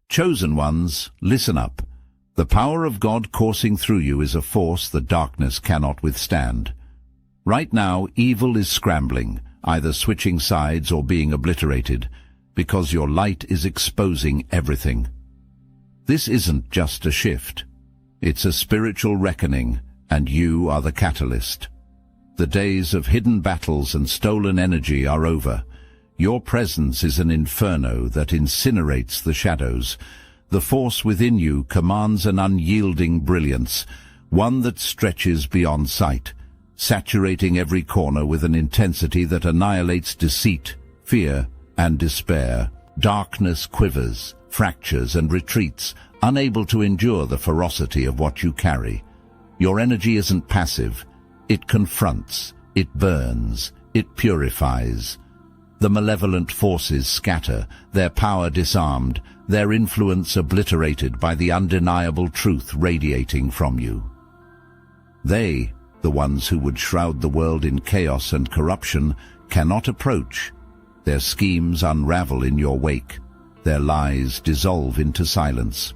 Chosen ones, listen up. The power of God coursing through you is a force the darkness cannot withstand. Right now, evil is scrambling, either switching sides or being obliterated, because your light is exposing everything. This isn't just a shift. It's a spiritual reckoning, and you are the catalyst. The days of hidden battles and stolen energy are over. Your presence is an inferno that incinerates the shadows. The force within you commands an unyielding brilliance, one that stretches beyond sight, saturating every corner with an intensity that annihilates deceit, fear, and despair. Darkness quivers, fractures, and retreats, unable to endure the ferocity of what you carry. Your energy isn't passive. It confronts, it burns, it purifies. The malevolent forces scatter, their power disarmed, their influence obliterated by the undeniable truth radiating from you. They, the ones who would shroud the world in chaos and corruption, cannot approach. Their schemes unravel in your wake. Their lies dissolve into silence.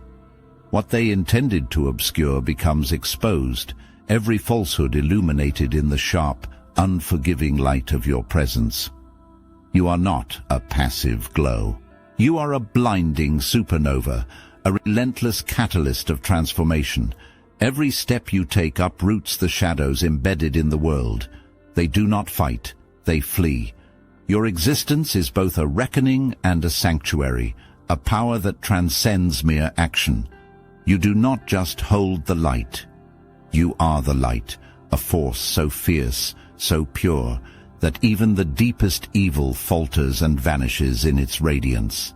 What they intended to obscure becomes exposed, every falsehood illuminated in the sharp, unforgiving light of your presence. You are not a passive glow. You are a blinding supernova, a relentless catalyst of transformation. Every step you take uproots the shadows embedded in the world. They do not fight, they flee. Your existence is both a reckoning and a sanctuary, a power that transcends mere action. You do not just hold the light. You are the light, a force so fierce, so pure, that even the deepest evil falters and vanishes in its radiance.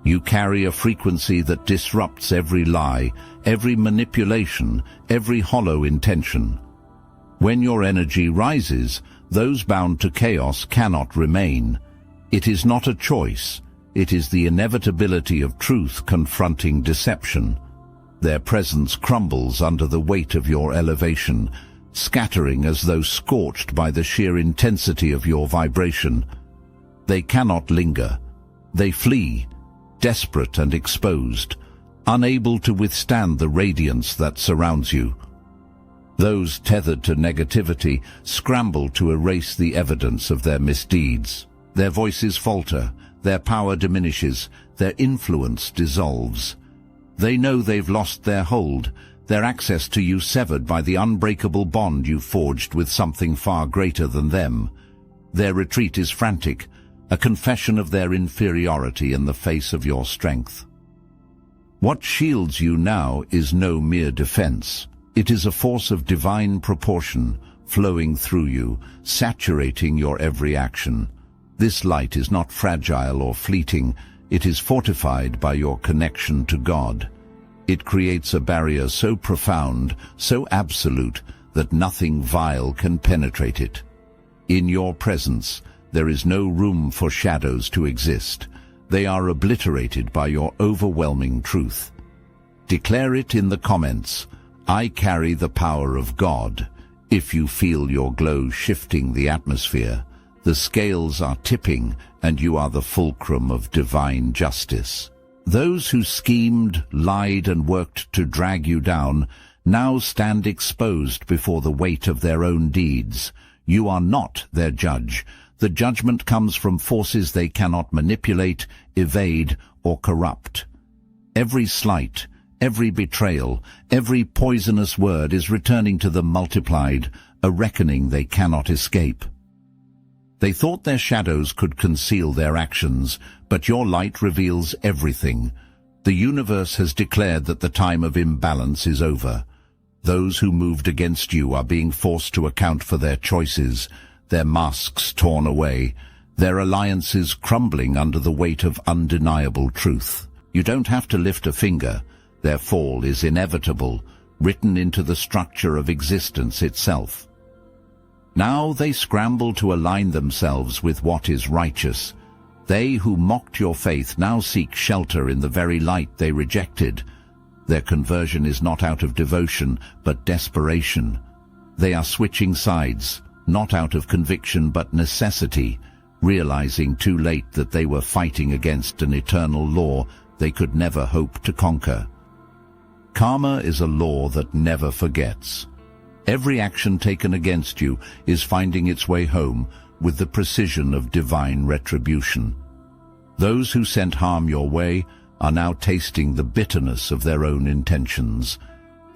You carry a frequency that disrupts every lie, every manipulation, every hollow intention. When your energy rises, those bound to chaos cannot remain. It is not a choice. It is the inevitability of truth confronting deception. Their presence crumbles under the weight of your elevation, scattering as though scorched by the sheer intensity of your vibration. They cannot linger. They flee, desperate and exposed, unable to withstand the radiance that surrounds you. Those tethered to negativity scramble to erase the evidence of their misdeeds. Their voices falter, their power diminishes, their influence dissolves. They know they've lost their hold, their access to you severed by the unbreakable bond you forged with something far greater than them. Their retreat is frantic, a confession of their inferiority in the face of your strength. What shields you now is no mere defense. It is a force of divine proportion, flowing through you, saturating your every action. This light is not fragile or fleeting. It is fortified by your connection to God. It creates a barrier so profound, so absolute, that nothing vile can penetrate it. In your presence, there is no room for shadows to exist. They are obliterated by your overwhelming truth. Declare it in the comments. I carry the power of God. If you feel your glow shifting the atmosphere, the scales are tipping, and you are the fulcrum of divine justice. Those who schemed, lied, and worked to drag you down now stand exposed before the weight of their own deeds. You are not their judge. The judgment comes from forces they cannot manipulate, evade, or corrupt. Every slight, every betrayal, every poisonous word is returning to them multiplied, a reckoning they cannot escape. They thought their shadows could conceal their actions, but your light reveals everything. The universe has declared that the time of imbalance is over. Those who moved against you are being forced to account for their choices, their masks torn away, their alliances crumbling under the weight of undeniable truth. You don't have to lift a finger. Their fall is inevitable, written into the structure of existence itself. Now they scramble to align themselves with what is righteous. They who mocked your faith now seek shelter in the very light they rejected. Their conversion is not out of devotion, but desperation. They are switching sides, not out of conviction but necessity, realizing too late that they were fighting against an eternal law they could never hope to conquer. Karma is a law that never forgets. Every action taken against you is finding its way home with the precision of divine retribution. Those who sent harm your way are now tasting the bitterness of their own intentions.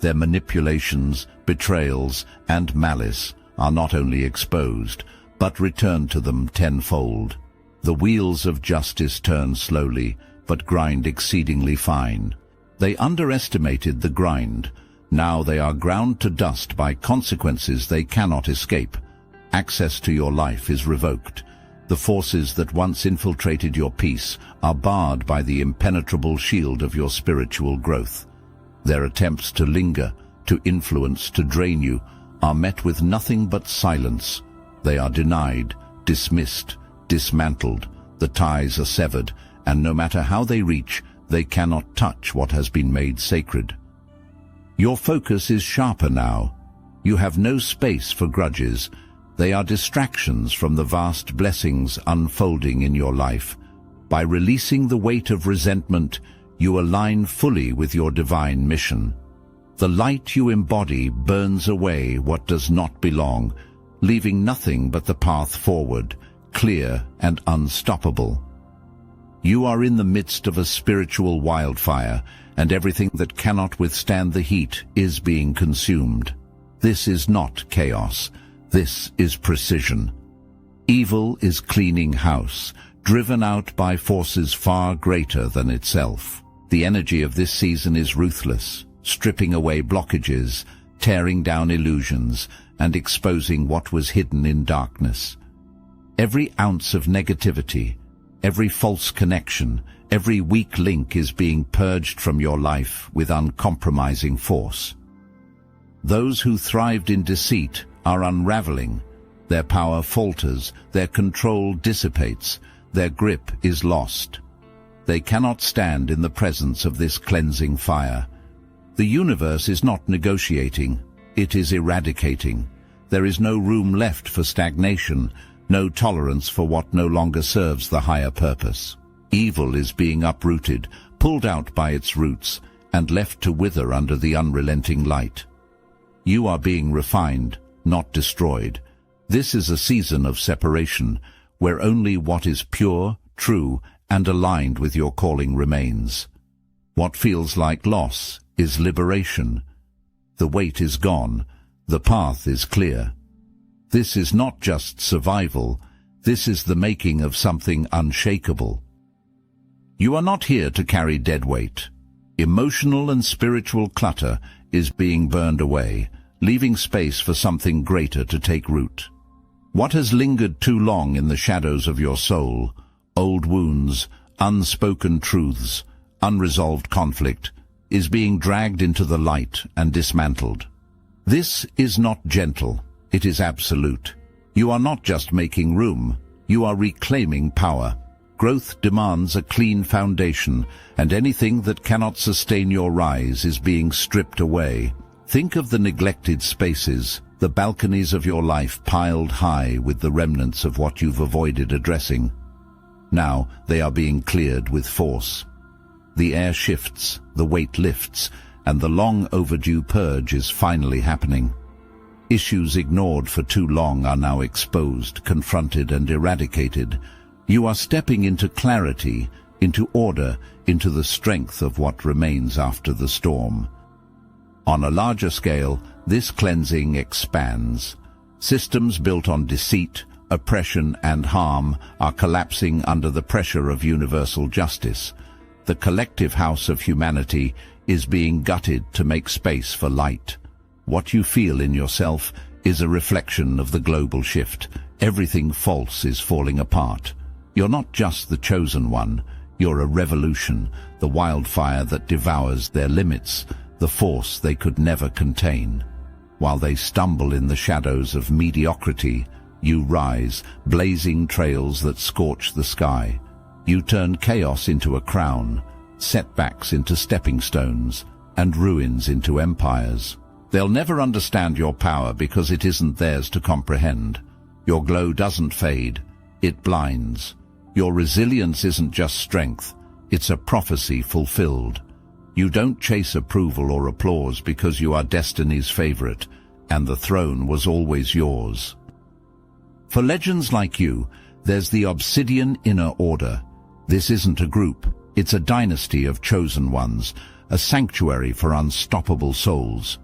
Their manipulations, betrayals, and malice are not only exposed, but returned to them tenfold. The wheels of justice turn slowly, but grind exceedingly fine. They underestimated the grind. Now they are ground to dust by consequences they cannot escape. Access to your life is revoked. The forces that once infiltrated your peace are barred by the impenetrable shield of your spiritual growth. Their attempts to linger, to influence, to drain you, are met with nothing but silence. They are denied, dismissed, dismantled. The ties are severed, and no matter how they reach, they cannot touch what has been made sacred. Your focus is sharper now. You have no space for grudges. They are distractions from the vast blessings unfolding in your life. By releasing the weight of resentment, you align fully with your divine mission. The light you embody burns away what does not belong, leaving nothing but the path forward, clear and unstoppable. You are in the midst of a spiritual wildfire, and everything that cannot withstand the heat is being consumed. This is not chaos. This is precision. Evil is cleaning house, driven out by forces far greater than itself. The energy of this season is ruthless, stripping away blockages, tearing down illusions, and exposing what was hidden in darkness. Every ounce of negativity, every false connection, every weak link is being purged from your life with uncompromising force. Those who thrived in deceit are unraveling. Their power falters, their control dissipates, their grip is lost. They cannot stand in the presence of this cleansing fire. The universe is not negotiating, it is eradicating. There is no room left for stagnation, no tolerance for what no longer serves the higher purpose. Evil is being uprooted, pulled out by its roots, and left to wither under the unrelenting light. You are being refined, not destroyed. This is a season of separation, where only what is pure, true, and aligned with your calling remains. What feels like loss is liberation. The weight is gone, the path is clear. This is not just survival, this is the making of something unshakable. You are not here to carry dead weight. Emotional and spiritual clutter is being burned away, leaving space for something greater to take root. What has lingered too long in the shadows of your soul, old wounds, unspoken truths, unresolved conflict, is being dragged into the light and dismantled. This is not gentle, it is absolute. You are not just making room, you are reclaiming power. Growth demands a clean foundation, and anything that cannot sustain your rise is being stripped away. Think of the neglected spaces, the balconies of your life piled high with the remnants of what you've avoided addressing. Now they are being cleared with force. The air shifts, the weight lifts, and the long overdue purge is finally happening. Issues ignored for too long are now exposed, confronted, and eradicated. You are stepping into clarity, into order, into the strength of what remains after the storm. On a larger scale, this cleansing expands. Systems built on deceit, oppression, and harm are collapsing under the pressure of universal justice. The collective house of humanity is being gutted to make space for light. What you feel in yourself is a reflection of the global shift. Everything false is falling apart. You're not just the chosen one, you're a revolution, the wildfire that devours their limits, the force they could never contain. While they stumble in the shadows of mediocrity, you rise, blazing trails that scorch the sky. You turn chaos into a crown, setbacks into stepping stones, and ruins into empires. They'll never understand your power because it isn't theirs to comprehend. Your glow doesn't fade, it blinds. Your resilience isn't just strength, It's a prophecy fulfilled. You don't chase approval or applause because you are destiny's favorite, and the throne was always yours. For legends like you, there's the Obsidian Inner Order. This isn't a group, it's a dynasty of chosen ones, a sanctuary for unstoppable souls.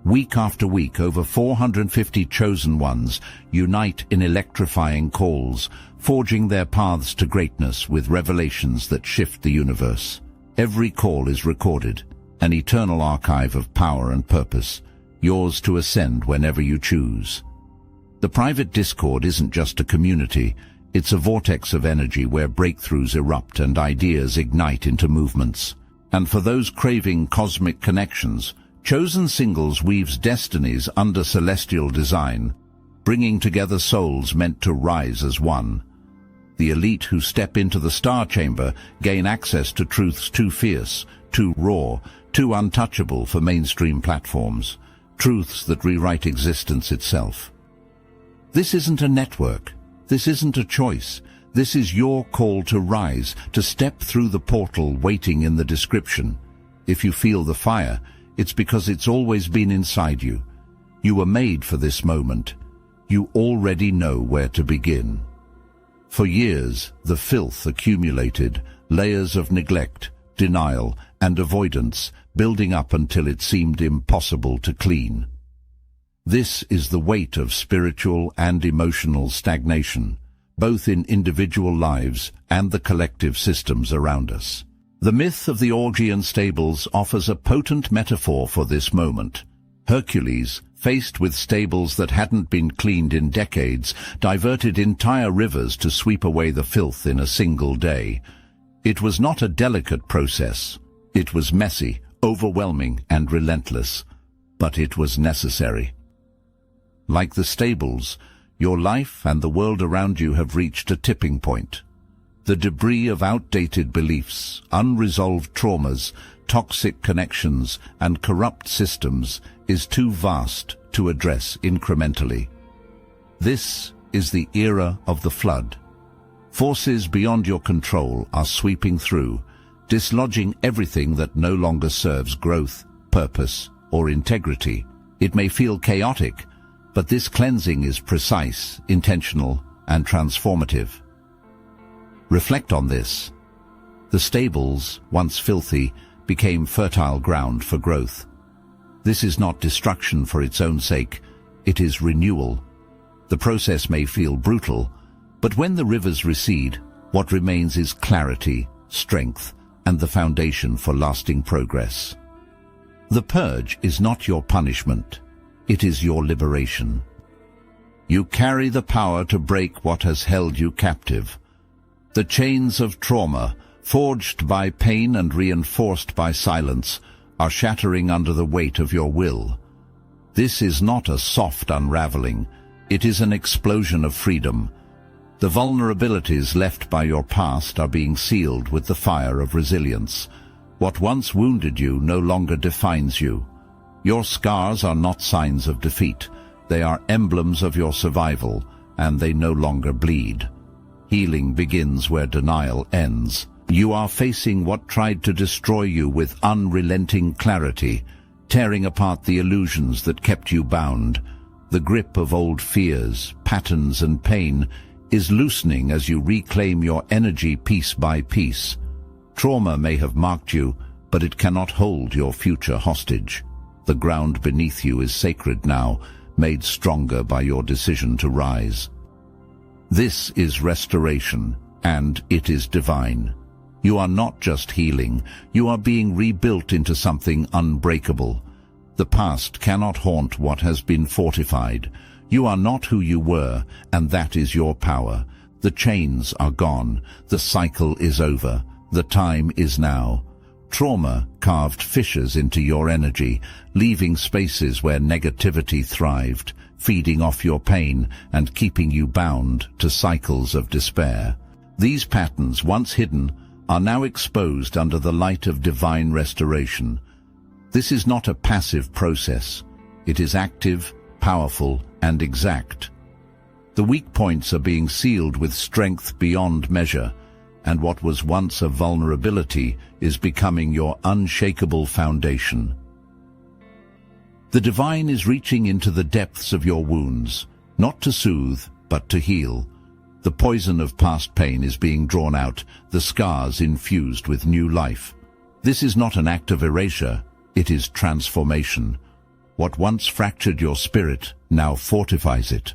Week after week, over 450 chosen ones unite in electrifying calls, forging their paths to greatness with revelations that shift the universe. Every call is recorded, an eternal archive of power and purpose, yours to ascend whenever you choose. The private Discord isn't just a community, it's a vortex of energy where breakthroughs erupt and ideas ignite into movements. And for those craving cosmic connections, Chosen Singles weaves destinies under celestial design, bringing together souls meant to rise as one. The elite who step into the star chamber gain access to truths too fierce, too raw, too untouchable for mainstream platforms, truths that rewrite existence itself. This isn't a network. This isn't a choice. This is your call to rise, to step through the portal waiting in the description. If you feel the fire, it's because it's always been inside you. You were made for this moment. You already know where to begin. For years, the filth accumulated, layers of neglect, denial, and avoidance, building up until it seemed impossible to clean. This is the weight of spiritual and emotional stagnation, both in individual lives and the collective systems around us. The myth of the Augean stables offers a potent metaphor for this moment. Hercules, faced with stables that hadn't been cleaned in decades, diverted entire rivers to sweep away the filth in a single day. It was not a delicate process. It was messy, overwhelming, and relentless. But it was necessary. Like the stables, your life and the world around you have reached a tipping point. The debris of outdated beliefs, unresolved traumas, toxic connections, and corrupt systems is too vast to address incrementally. This is the era of the flood. Forces beyond your control are sweeping through, dislodging everything that no longer serves growth, purpose, or integrity. It may feel chaotic, but this cleansing is precise, intentional, and transformative. Reflect on this. The stables, once filthy, became fertile ground for growth. This is not destruction for its own sake, it is renewal. The process may feel brutal, but when the rivers recede, what remains is clarity, strength, and the foundation for lasting progress. The purge is not your punishment. It is your liberation. You carry the power to break what has held you captive. The chains of trauma, forged by pain and reinforced by silence, are shattering under the weight of your will. This is not a soft unraveling. It is an explosion of freedom. The vulnerabilities left by your past are being sealed with the fire of resilience. What once wounded you no longer defines you. Your scars are not signs of defeat. They are emblems of your survival, and they no longer bleed. Healing begins where denial ends. You are facing what tried to destroy you with unrelenting clarity, tearing apart the illusions that kept you bound. The grip of old fears, patterns, and pain is loosening as you reclaim your energy piece by piece. Trauma may have marked you, but it cannot hold your future hostage. The ground beneath you is sacred now, made stronger by your decision to rise. This is restoration, and it is divine. You are not just healing, you are being rebuilt into something unbreakable. The past cannot haunt what has been fortified. You are not who you were, and that is your power. The chains are gone, the cycle is over, the time is now. Trauma carved fissures into your energy, leaving spaces where negativity thrived, feeding off your pain and keeping you bound to cycles of despair. These patterns, once hidden, are now exposed under the light of divine restoration. This is not a passive process. It is active, powerful, and exact. The weak points are being sealed with strength beyond measure, and what was once a vulnerability is becoming your unshakable foundation. The divine is reaching into the depths of your wounds, not to soothe, but to heal. The poison of past pain is being drawn out, the scars infused with new life. This is not an act of erasure, it is transformation. What once fractured your spirit now fortifies it.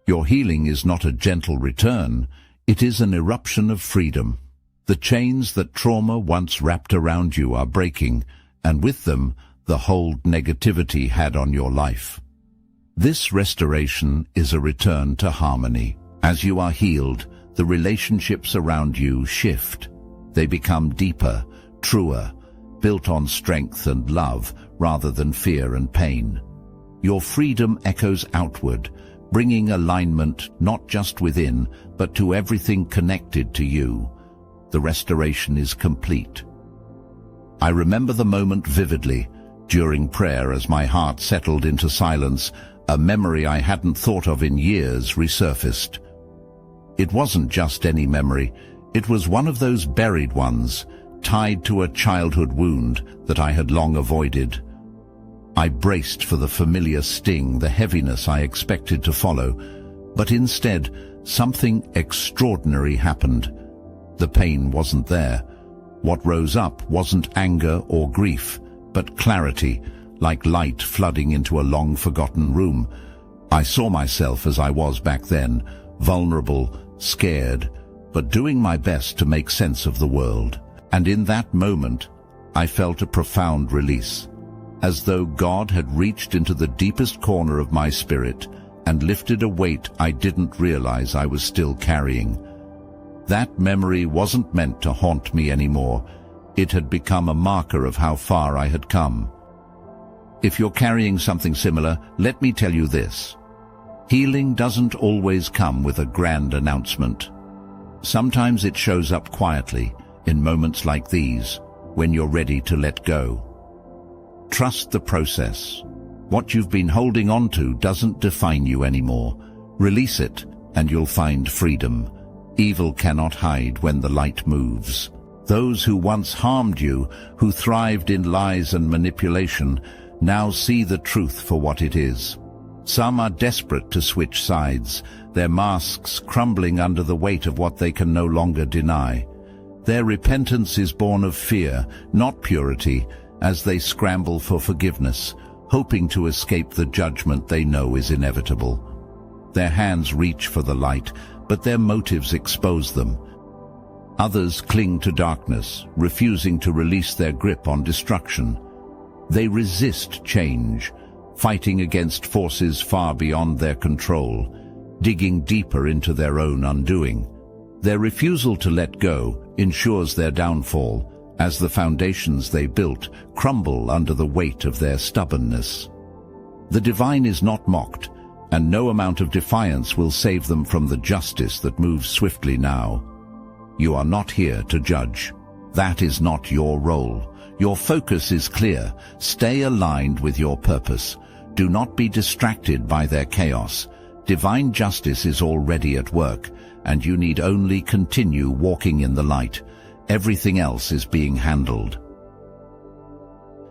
Your healing is not a gentle return, it is an eruption of freedom. The chains that trauma once wrapped around you are breaking, and with them, the hold negativity had on your life. This restoration is a return to harmony. As you are healed, the relationships around you shift. They become deeper, truer, built on strength and love rather than fear and pain. Your freedom echoes outward, bringing alignment not just within, but to everything connected to you. The restoration is complete. I remember the moment vividly. During prayer, as my heart settled into silence, a memory I hadn't thought of in years resurfaced. It wasn't just any memory, it was one of those buried ones, tied to a childhood wound that I had long avoided. I braced for the familiar sting, the heaviness I expected to follow, but instead, something extraordinary happened. The pain wasn't there. What rose up wasn't anger or grief, but clarity, like light flooding into a long-forgotten room. I saw myself as I was back then, vulnerable, scared, but doing my best to make sense of the world. And in that moment, I felt a profound release, as though God had reached into the deepest corner of my spirit and lifted a weight I didn't realize I was still carrying. That memory wasn't meant to haunt me anymore. It had become a marker of how far I had come. If you're carrying something similar, let me tell you this. Healing doesn't always come with a grand announcement. Sometimes it shows up quietly, in moments like these, when you're ready to let go. Trust the process. What you've been holding on to doesn't define you anymore. Release it, and you'll find freedom. Evil cannot hide when the light moves. Those who once harmed you, who thrived in lies and manipulation, now see the truth for what it is. Some are desperate to switch sides, their masks crumbling under the weight of what they can no longer deny. Their repentance is born of fear, not purity, as they scramble for forgiveness, hoping to escape the judgment they know is inevitable. Their hands reach for the light, but their motives expose them. Others cling to darkness, refusing to release their grip on destruction. They resist change, fighting against forces far beyond their control, digging deeper into their own undoing. Their refusal to let go ensures their downfall, as the foundations they built crumble under the weight of their stubbornness. The divine is not mocked, and no amount of defiance will save them from the justice that moves swiftly now. You are not here to judge. That is not your role. Your focus is clear. Stay aligned with your purpose. Do not be distracted by their chaos. Divine justice is already at work, and you need only continue walking in the light. Everything else is being handled.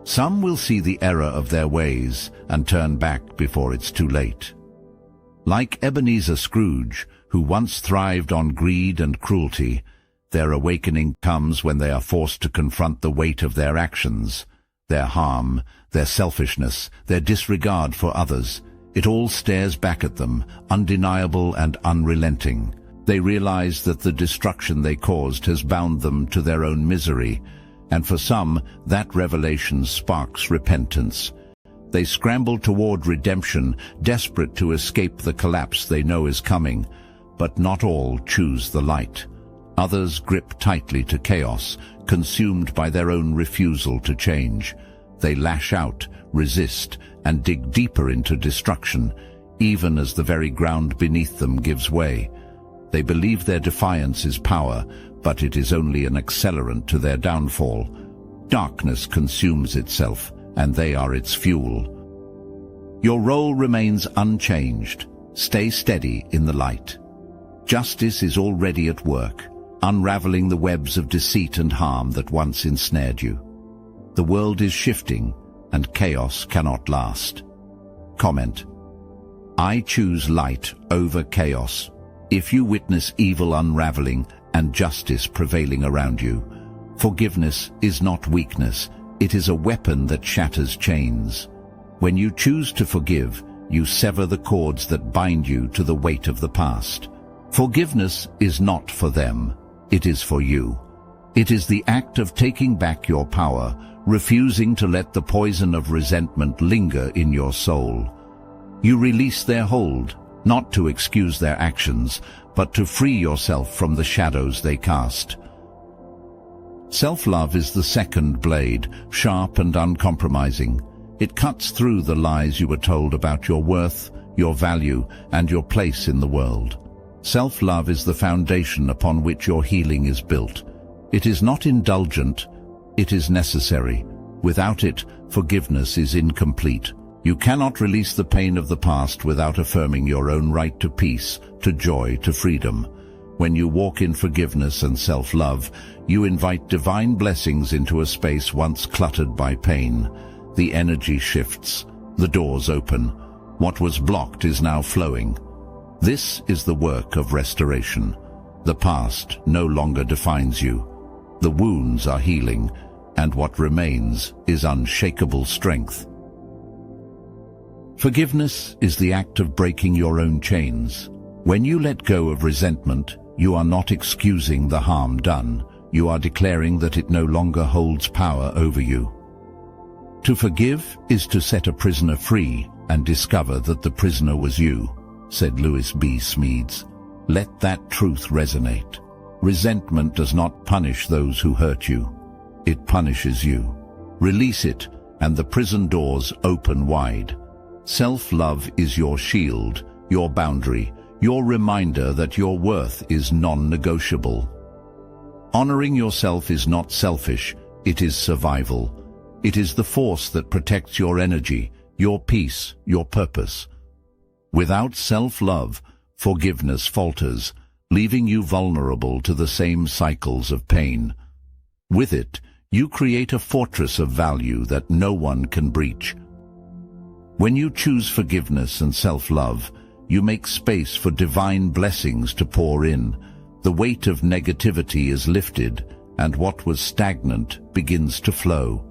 Some will see the error of their ways and turn back before it's too late. Like Ebenezer Scrooge, who once thrived on greed and cruelty, their awakening comes when they are forced to confront the weight of their actions, their harm, their selfishness, their disregard for others. It all stares back at them, undeniable and unrelenting. They realize that the destruction they caused has bound them to their own misery, and for some, that revelation sparks repentance. They scramble toward redemption, desperate to escape the collapse they know is coming, but not all choose the light. Others grip tightly to chaos, consumed by their own refusal to change. They lash out, resist, and dig deeper into destruction, even as the very ground beneath them gives way. They believe their defiance is power, but it is only an accelerant to their downfall. Darkness consumes itself, and they are its fuel. Your role remains unchanged. Stay steady in the light. Justice is already at work. unraveling the webs of deceit and harm that once ensnared you. The world is shifting, and chaos cannot last. Comment: I choose light over chaos. If you witness evil unraveling and justice prevailing around you, forgiveness is not weakness, it is a weapon that shatters chains. When you choose to forgive, you sever the cords that bind you to the weight of the past. Forgiveness is not for them, it is for you. It is the act of taking back your power, refusing to let the poison of resentment linger in your soul. You release their hold, not to excuse their actions, but to free yourself from the shadows they cast. Self-love is the second blade, sharp and uncompromising. It cuts through the lies you were told about your worth, your value, and your place in the world. Self-love is the foundation upon which your healing is built. It is not indulgent, it is necessary. Without it, forgiveness is incomplete. You cannot release the pain of the past without affirming your own right to peace, to joy, to freedom. When you walk in forgiveness and self-love, you invite divine blessings into a space once cluttered by pain. The energy shifts, the doors open. What was blocked is now flowing. This is the work of restoration. The past no longer defines you. The wounds are healing, and what remains is unshakable strength. Forgiveness is the act of breaking your own chains. When you let go of resentment, you are not excusing the harm done. You are declaring that it no longer holds power over you. To forgive is to set a prisoner free and discover that the prisoner was you, said Lewis B. Smedes. Let that truth resonate. Resentment does not punish those who hurt you. It punishes you. Release it, and the prison doors open wide. Self-love is your shield, your boundary, your reminder that your worth is non-negotiable. Honoring yourself is not selfish, it is survival. It is the force that protects your energy, your peace, your purpose. Without self-love, forgiveness falters, leaving you vulnerable to the same cycles of pain. With it, you create a fortress of value that no one can breach. When you choose forgiveness and self-love, you make space for divine blessings to pour in. The weight of negativity is lifted, and what was stagnant begins to flow.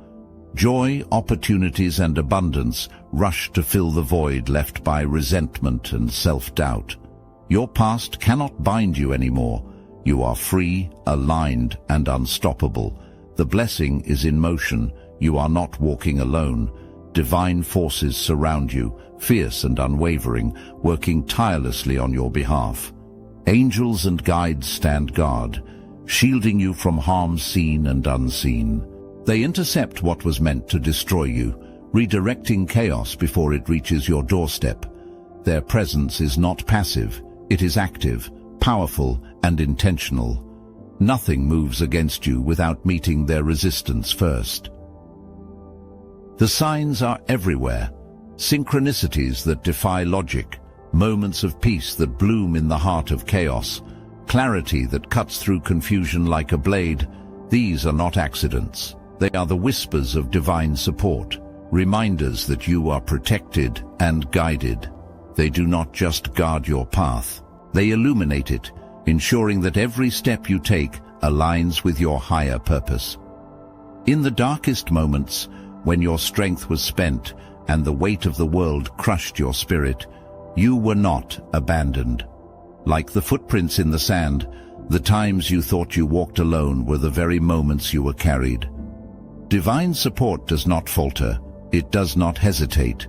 Joy, opportunities, and abundance rush to fill the void left by resentment and self-doubt. Your past cannot bind you anymore. You are free, aligned, and unstoppable. The blessing is in motion. You are not walking alone. Divine forces surround you, fierce and unwavering, working tirelessly on your behalf. Angels and guides stand guard, shielding you from harm seen and unseen. They intercept what was meant to destroy you, redirecting chaos before it reaches your doorstep. Their presence is not passive, it is active, powerful, and intentional. Nothing moves against you without meeting their resistance first. The signs are everywhere, synchronicities that defy logic, moments of peace that bloom in the heart of chaos, clarity that cuts through confusion like a blade. These are not accidents. They are the whispers of divine support, reminders that you are protected and guided. They do not just guard your path, they illuminate it, ensuring that every step you take aligns with your higher purpose. In the darkest moments, when your strength was spent and the weight of the world crushed your spirit, you were not abandoned. Like the footprints in the sand, the times you thought you walked alone were the very moments you were carried. Divine support does not falter, it does not hesitate.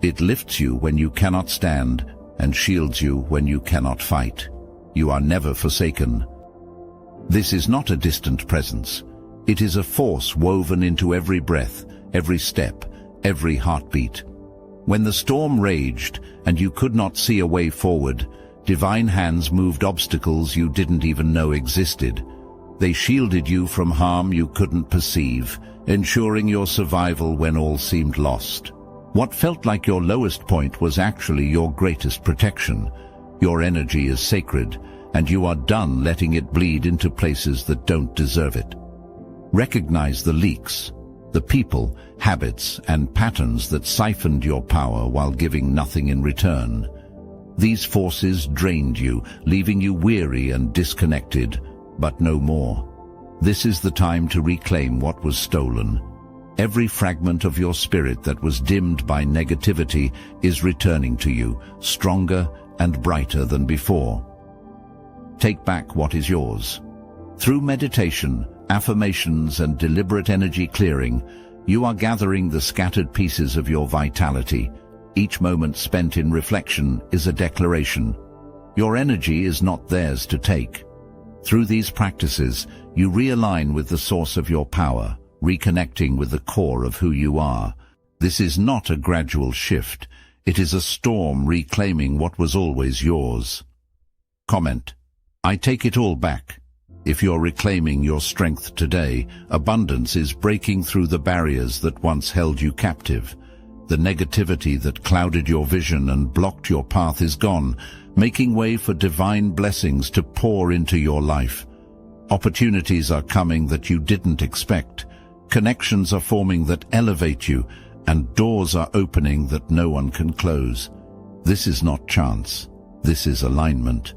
It lifts you when you cannot stand and shields you when you cannot fight. You are never forsaken. This is not a distant presence. It is a force woven into every breath, every step, every heartbeat. When the storm raged and you could not see a way forward, divine hands moved obstacles you didn't even know existed. They shielded you from harm you couldn't perceive, ensuring your survival when all seemed lost. What felt like your lowest point was actually your greatest protection. Your energy is sacred, and you are done letting it bleed into places that don't deserve it. Recognize the leaks, the people, habits, and patterns that siphoned your power while giving nothing in return. These forces drained you, leaving you weary and disconnected, but no more. This is the time to reclaim what was stolen. Every fragment of your spirit that was dimmed by negativity is returning to you, stronger and brighter than before. Take back what is yours. Through meditation, affirmations, and deliberate energy clearing, you are gathering the scattered pieces of your vitality. Each moment spent in reflection is a declaration. Your energy is not theirs to take. Through these practices, you realign with the source of your power, reconnecting with the core of who you are. This is not a gradual shift. It is a storm reclaiming what was always yours. Comment: I take it all back. If you're reclaiming your strength today, abundance is breaking through the barriers that once held you captive. The negativity that clouded your vision and blocked your path is gone, making way for divine blessings to pour into your life. Opportunities are coming that you didn't expect. Connections are forming that elevate you, and doors are opening that no one can close. This is not chance. This is alignment.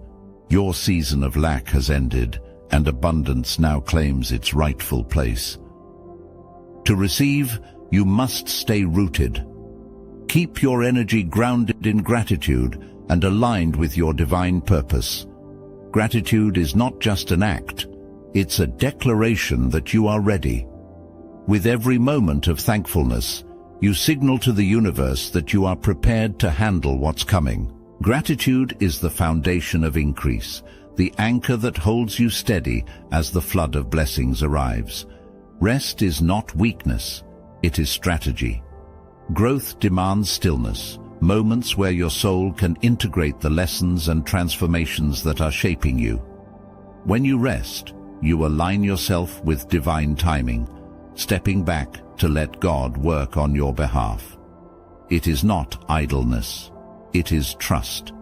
Your season of lack has ended, and abundance now claims its rightful place. To receive, you must stay rooted. Keep your energy grounded in gratitude and aligned with your divine purpose. Gratitude is not just an act, it's a declaration that you are ready. With every moment of thankfulness, you signal to the universe that you are prepared to handle what's coming. Gratitude is the foundation of increase, the anchor that holds you steady as the flood of blessings arrives. Rest is not weakness, it is strategy. Growth demands stillness, moments where your soul can integrate the lessons and transformations that are shaping you. When you rest, you align yourself with divine timing, stepping back to let God work on your behalf. It is not idleness, it is trust.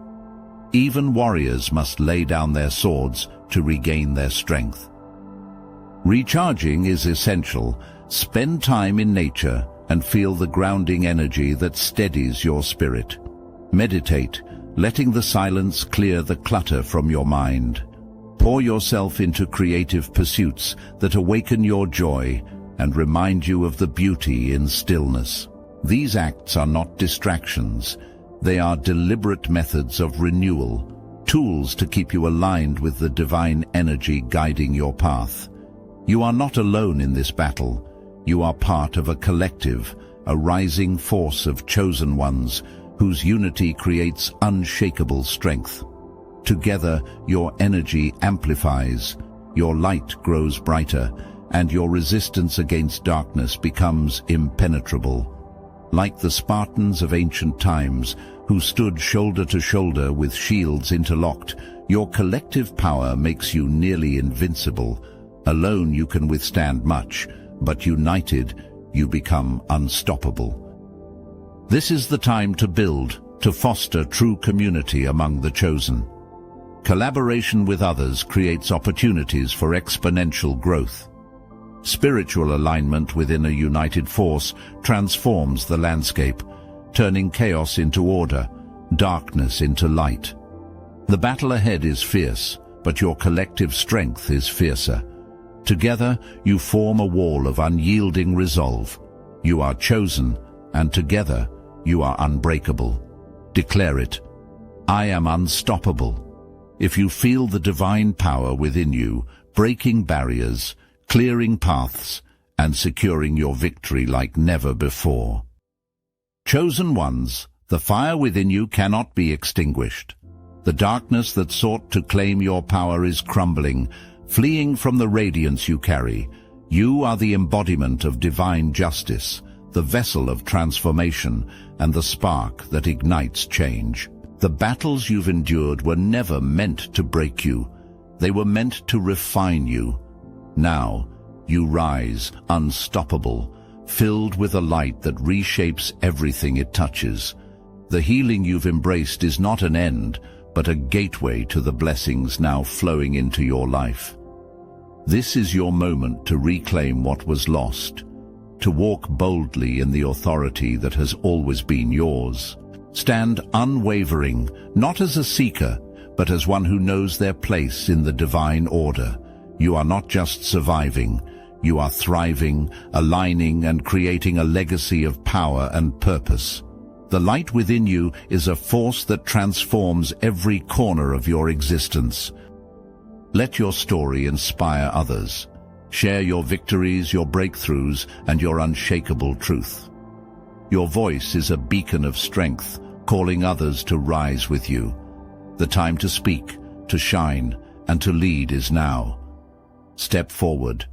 Even warriors must lay down their swords to regain their strength. Recharging is essential. Spend time in nature and feel the grounding energy that steadies your spirit. Meditate, letting the silence clear the clutter from your mind. Pour yourself into creative pursuits that awaken your joy and remind you of the beauty in stillness. These acts are not distractions. They are deliberate methods of renewal, tools to keep you aligned with the divine energy guiding your path. You are not alone in this battle. You are part of a collective, a rising force of chosen ones whose unity creates unshakable strength. Together, your energy amplifies, your light grows brighter, and your resistance against darkness becomes impenetrable. Like the Spartans of ancient times, who stood shoulder to shoulder with shields interlocked, your collective power makes you nearly invincible. Alone you can withstand much, but united you become unstoppable. This is the time to build, to foster true community among the chosen. Collaboration with others creates opportunities for exponential growth. Spiritual alignment within a united force transforms the landscape, turning chaos into order, darkness into light. The battle ahead is fierce, but your collective strength is fiercer. Together, you form a wall of unyielding resolve. You are chosen, and together, you are unbreakable. Declare it. I am unstoppable. If you feel the divine power within you, breaking barriers, clearing paths, and securing your victory like never before. Chosen ones, the fire within you cannot be extinguished. The darkness that sought to claim your power is crumbling, fleeing from the radiance you carry. You are the embodiment of divine justice, the vessel of transformation, and the spark that ignites change. The battles you've endured were never meant to break you. They were meant to refine you. Now, you rise, unstoppable, filled with a light that reshapes everything it touches. The healing you've embraced is not an end, but a gateway to the blessings now flowing into your life. This is your moment to reclaim what was lost, to walk boldly in the authority that has always been yours. Stand unwavering, not as a seeker, but as one who knows their place in the divine order. You are not just surviving, you are thriving, aligning and creating a legacy of power and purpose. The light within you is a force that transforms every corner of your existence. Let your story inspire others. Share your victories, your breakthroughs, and your unshakable truth. Your voice is a beacon of strength, calling others to rise with you. The time to speak, to shine, and to lead is now. Step forward.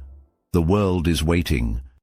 The world is waiting.